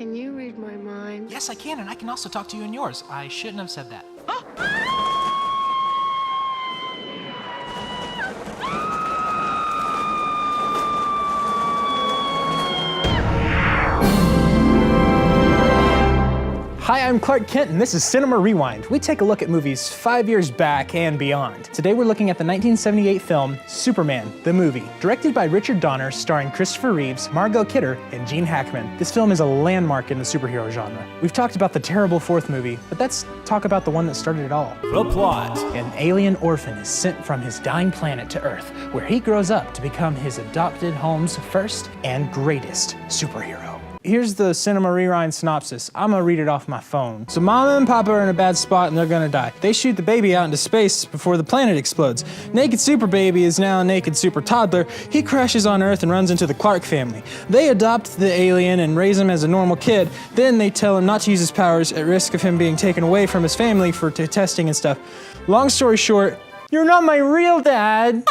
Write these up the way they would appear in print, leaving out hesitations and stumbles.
Can you read my mind? Yes, I can, and I can also talk to you in yours. I shouldn't have said that. Hi, I'm Clark Kent, and this is Cinema Rewind. We take a look at movies 5 years back and beyond. Today we're looking at the 1978 film, Superman, the movie. Directed by Richard Donner, starring Christopher Reeves, Margot Kidder, and Gene Hackman. This film is a landmark in the superhero genre. We've talked about the terrible fourth movie, but let's talk about the one that started it all. The plot. An alien orphan is sent from his dying planet to Earth, where he grows up to become his adopted home's first and greatest superhero. Here's the Cinema Rewind synopsis. I'm gonna read it off my phone. So Mama and Papa are in a bad spot and they're gonna die. They shoot the baby out into space before the planet explodes. Naked super baby is now a naked super toddler. He crashes on Earth and runs into the Clark family. They adopt the alien and raise him as a normal kid. Then they tell him not to use his powers at risk of him being taken away from his family for testing and stuff. Long story short, you're not my real dad.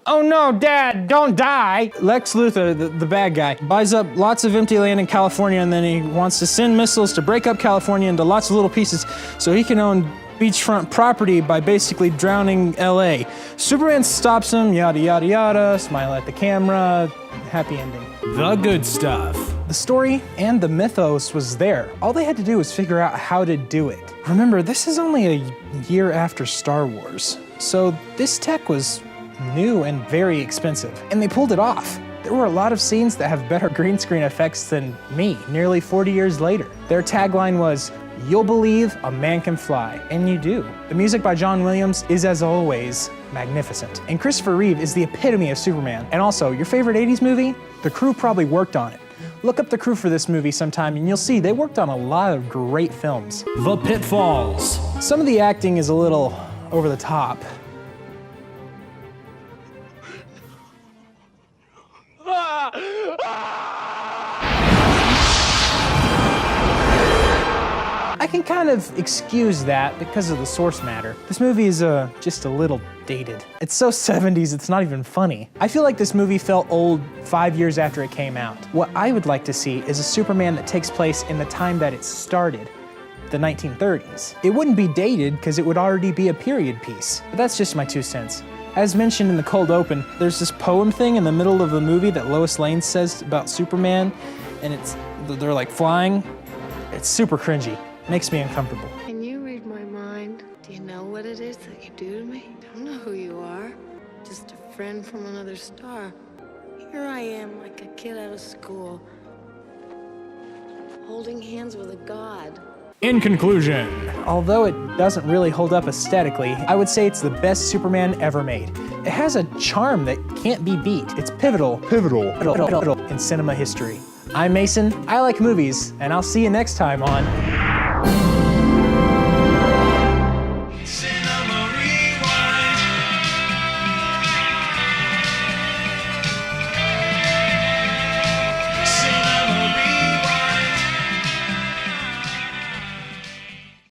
Oh no, Dad, don't die! Lex Luthor, the bad guy, buys up lots of empty land in California, and then he wants to send missiles to break up California into lots of little pieces so he can own beachfront property by basically drowning LA. Superman stops him, yada yada yada, smile at the camera, happy ending. The good stuff. The story and the mythos was there. All they had to do was figure out how to do it. Remember, this is only a year after Star Wars, so this tech was new and very expensive, and they pulled it off. There were a lot of scenes that have better green screen effects than me, nearly 40 years later. Their tagline was, "You'll believe a man can fly," and you do. The music by John Williams is, as always, magnificent. And Christopher Reeve is the epitome of Superman. And also, your favorite 80s movie? The crew probably worked on it. Look up the crew for this movie sometime and you'll see they worked on a lot of great films. The pitfalls. Some of the acting is a little over the top. I can kind of excuse that because of the source matter. This movie is just a little dated. It's so 70s, it's not even funny. I feel like this movie felt old 5 years after it came out. What I would like to see is a Superman that takes place in the time that it started, the 1930s. It wouldn't be dated because it would already be a period piece. But that's just my 2 cents. As mentioned in the cold open, there's this poem thing in the middle of the movie that Lois Lane says about Superman, and they're like flying. It's super cringy. Makes me uncomfortable. Can you read my mind? Do you know what it is that you do to me? I don't know who you are. Just a friend from another star. Here I am, like a kid out of school, holding hands with a god. In conclusion. Although it doesn't really hold up aesthetically, I would say it's the best Superman ever made. It has a charm that can't be beat. It's pivotal in cinema history. I'm Mason, I like movies, and I'll see you next time on